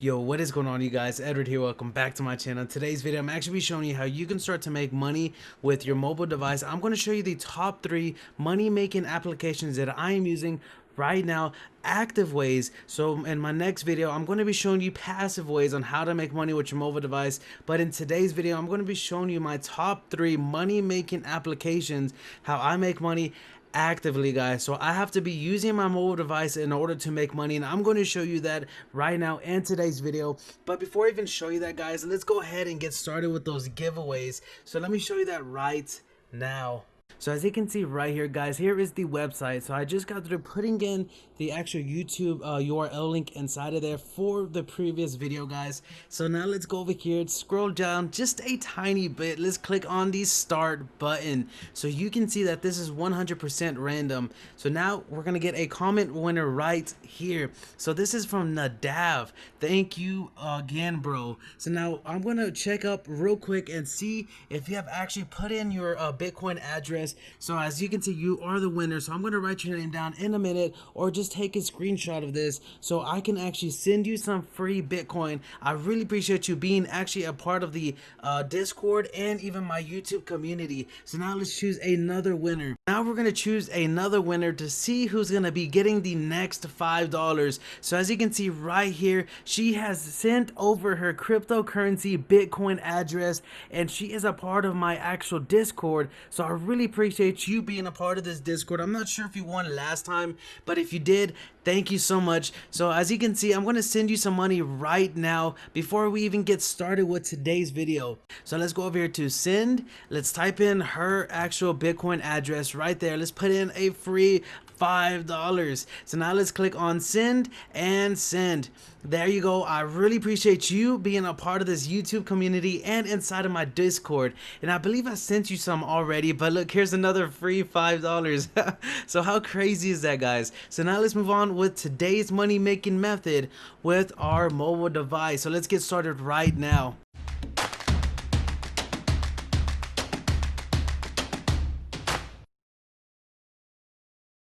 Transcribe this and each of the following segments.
Yo, what is going on, you guys? Edward here. Welcome back to my channel. In today's video, I'm actually be showing you how you can start to make money with your mobile device. I'm going to show you the top 3 money making applications that I am using right now, active ways. So in my next video, I'm going to be showing you passive ways on how to make money with your mobile device. But in today's video, I'm going to be showing you my top 3 money making applications, how I make money actively, guys. So I have to be using my mobile device in order to make money, and I'm going to show you that right now in today's video. But before I even show you that, guys, let's go ahead and get started with those giveaways. So let me show you that right now. So as you can see right here, guys, here is the website. So I just got through putting in the actual YouTube URL link inside of there for the previous video, guys. So now let's go over here, scroll down just a tiny bit. Let's click on the start button. So you can see that this is 100% random. So now we're going to get a comment winner right here. So this is from Nadav. Thank you again, bro. So now I'm going to check up real quick and see if you have actually put in your Bitcoin address. So as you can see, you are the winner. So I'm going to write your name down in a minute, or just take a screenshot of this so I can actually send you some free Bitcoin. I really appreciate you being actually a part of the Discord and even my YouTube community. So now let's choose another winner. Now we're going to choose another winner to see who's going to be getting the next $5. So as you can see right here, she has sent over her cryptocurrency Bitcoin address, and she is a part of my actual Discord. So I really appreciate you being a part of this Discord. I'm not sure if you won last time, but if you did, thank you so much. So as you can see, I'm going to send you some money right now before we even get started with today's video. So let's go over here to send. Let's type in her actual Bitcoin address right there. Let's put in a free $5. So now let's click on send and send. There you go. I really appreciate you being a part of this YouTube community and inside of my Discord. And I believe I sent you some already, but look, here's another free $5. So how crazy is that, guys? So now let's move on with today's money making method with our mobile device. So let's get started right now.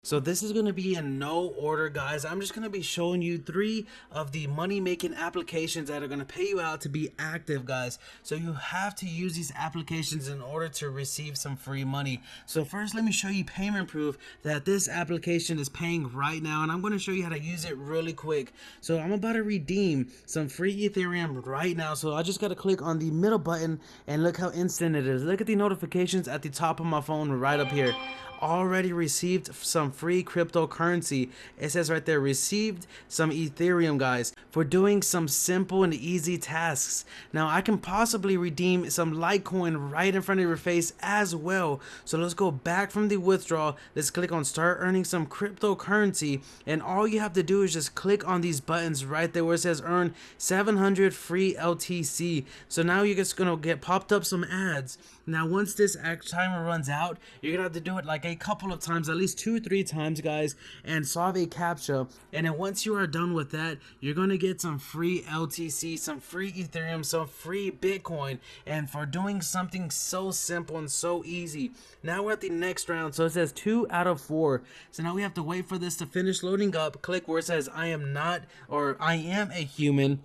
So this is going to be in no order, guys. I'm just going to be showing you 3 of the money making applications that are going to pay you out to be active, guys. So you have to use these applications in order to receive some free money. So first, let me show you payment proof that this application is paying right now, and I'm going to show you how to use it really quick. So I'm about to redeem some free Ethereum right now. So I just got to click on the middle button, and look how instant it is. Look at the notifications at the top of my phone right up here. Already received some free cryptocurrency. It says right there, received some Ethereum, guys, for doing some simple and easy tasks. Now I can possibly redeem some Litecoin right in front of your face as well. So let's go back from the withdrawal. Let's click on start earning some cryptocurrency, and all you have to do is just click on these buttons right there where it says earn 700 free LTC. So now you're just gonna get popped up some ads. Now once this timer runs out, you're gonna have to do it like a couple of times, at least 2 or 3 times, guys, and solve a captcha. And then once you are done with that, you're gonna get some free LTC, some free Ethereum, some free Bitcoin, and for doing something so simple and so easy. Now we're at the next round. So it says 2 out of 4. So now we have to wait for this to finish loading up. Click where it says I am not, or I am a human.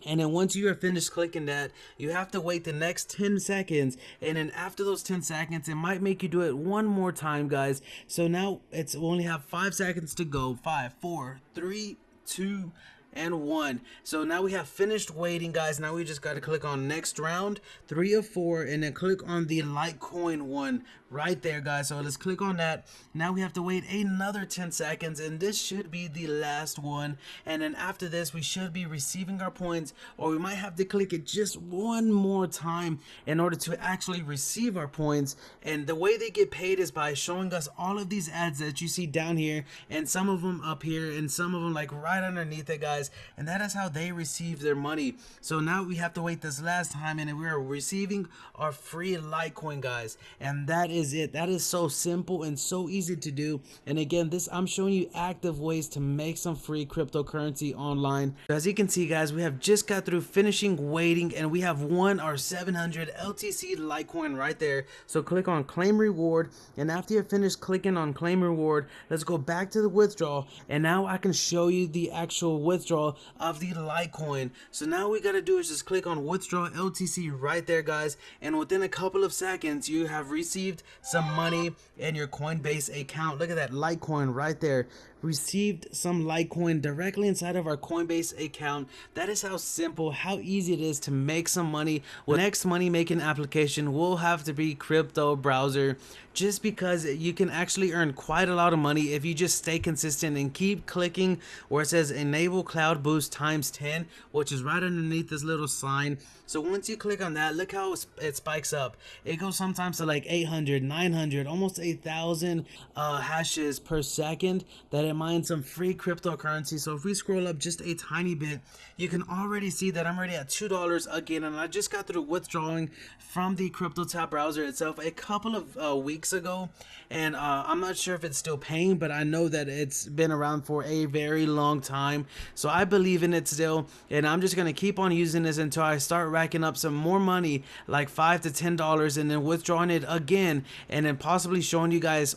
And then once you are finished clicking that, you have to wait the next 10 seconds. And then after those 10 seconds, it might make you do it one more time, guys. So now we only have 5 seconds to go. 5, 4, 3, 2, and 1. So now we have finished waiting, guys. Now we just got to click on next round, 3 of 4, and then click on the Litecoin one right there, guys. So let's click on that. Now we have to wait another 10 seconds, and this should be the last one. And then after this, we should be receiving our points, or we might have to click it just one more time in order to actually receive our points. And the way they get paid is by showing us all of these ads that you see down here, and some of them up here, and some of them like right underneath it, guys. And that is how they receive their money. So now we have to wait this last time, and we are receiving our free Litecoin, guys. And that is it. That is so simple and so easy to do. And again, I'm showing you active ways to make some free cryptocurrency online. As you can see, guys, we have just got through finishing waiting, and we have won our 700 LTC Litecoin right there. So click on claim reward, and after you're finished clicking on claim reward, let's go back to the withdrawal, and now I can show you the actual withdrawal withdrawal of the Litecoin. So now we gotta do is just click on withdraw LTC right there, guys, and within a couple of seconds you have received some money in your Coinbase account. Look at that Litecoin right there. Received some Litecoin directly inside of our Coinbase account. That is how simple, how easy it is to make some money. Well, next money making application will have to be crypto browser, just because you can actually earn quite a lot of money if you just stay consistent and keep clicking where it says enable cloud boost times 10, which is right underneath this little sign. So once you click on that, look how it spikes up. It goes sometimes to like 800, 900, almost 8,000 hashes per second that it mines some free cryptocurrency. So if we scroll up just a tiny bit, you can already see that I'm already at $2 again, and I just got through withdrawing from the crypto tab browser itself a couple of weeks ago, and I'm not sure if it's still paying, but I know that it's been around for a very long time, so I believe in it still, and I'm just gonna keep on using this until I start racking up some more money, like $5 to $10, and then withdrawing it again, and then possibly showing you guys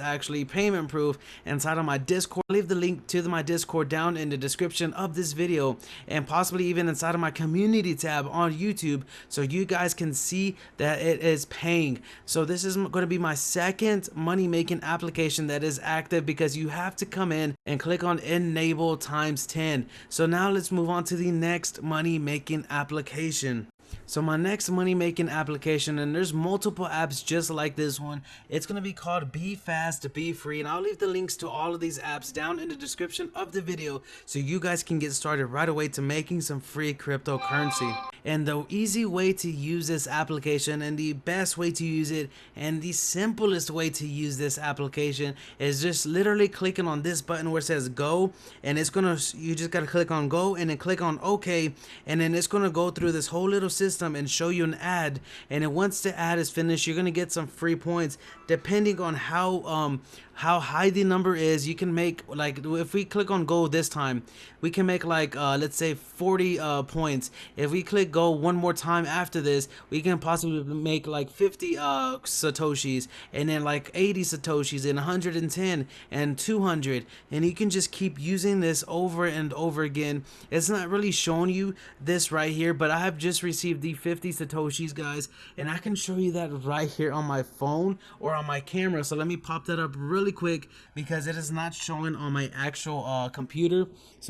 actually payment proof inside of my Discord. I'll leave the link to my Discord down in the description of this video, and possibly even inside of my community tab on YouTube, so you guys can see that it is paying. So this is going to be my second money making application that is active, because you have to come in and click on enable times 10. So now let's move on to the next money making application. So my next money making application, and there's multiple apps just like this one, it's going to be called Be Fast Be Free, and I'll leave the links to all of these apps down in the description of the video so you guys can get started right away to making some free cryptocurrency. And the easy way to use this application, and the best way to use it, and the simplest way to use this application, is just literally clicking on this button where it says go, and you just got to click on go and then click on OK, and then it's going to go through this whole little system and show you an ad, and then once the ad is finished, you're gonna get some free points depending on how high the number is. You can make, like, if we click on go this time, we can make like let's say 40 points. If we click go one more time after this, we can possibly make like 50 satoshis, and then like 80 satoshis, and 110 and 200, and you can just keep using this over and over again. It's not really showing you this right here, but I have just received the 50 satoshis, guys, and I can show you that right here on my phone or on my camera. So let me pop that up really quick, because it is not showing on my actual computer.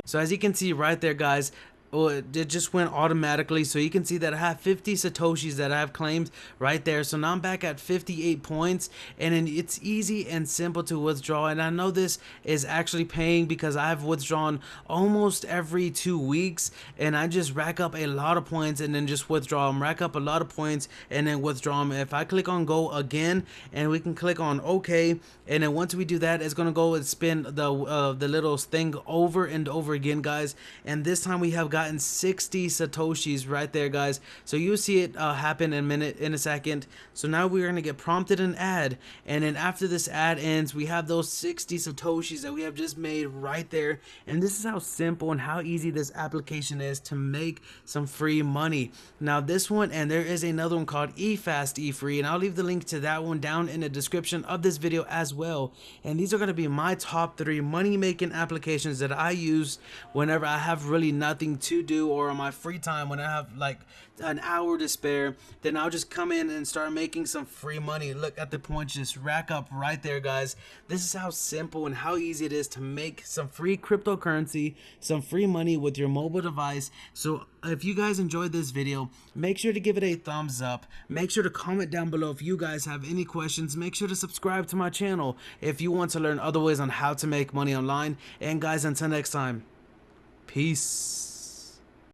So as you can see right there, guys, it just went automatically. So you can see that I have 50 satoshis that I have claimed right there. So now I'm back at 58 points, and then it's easy and simple to withdraw. And I know this is actually paying because I've withdrawn almost every 2 weeks, and I just rack up a lot of points and then just withdraw them, rack up a lot of points and then withdraw them. If I click on go again, and we can click on OK, and then once we do that, it's gonna go and spin the little thing over and over again, guys, and this time we have got 60 satoshis right there, guys. So you see it happen in a second. So now we're gonna get prompted an ad, and then after this ad ends, we have those 60 satoshis that we have just made right there. And this is how simple and how easy this application is to make some free money. Now this one, and there is another one called eFast eFree, and I'll leave the link to that one down in the description of this video as well. And these are going to be my top 3 money making applications that I use whenever I have really nothing to do, or on my free time when I have like an hour to spare. Then I'll just come in and start making some free money. Look at the points just rack up right there, guys. This is how simple and how easy it is to make some free cryptocurrency, some free money with your mobile device. So if you guys enjoyed this video, make sure to give it a thumbs up. Make sure to comment down below if you guys have any questions. Make sure to subscribe to my channel if you want to learn other ways on how to make money online. And guys, until next time, peace.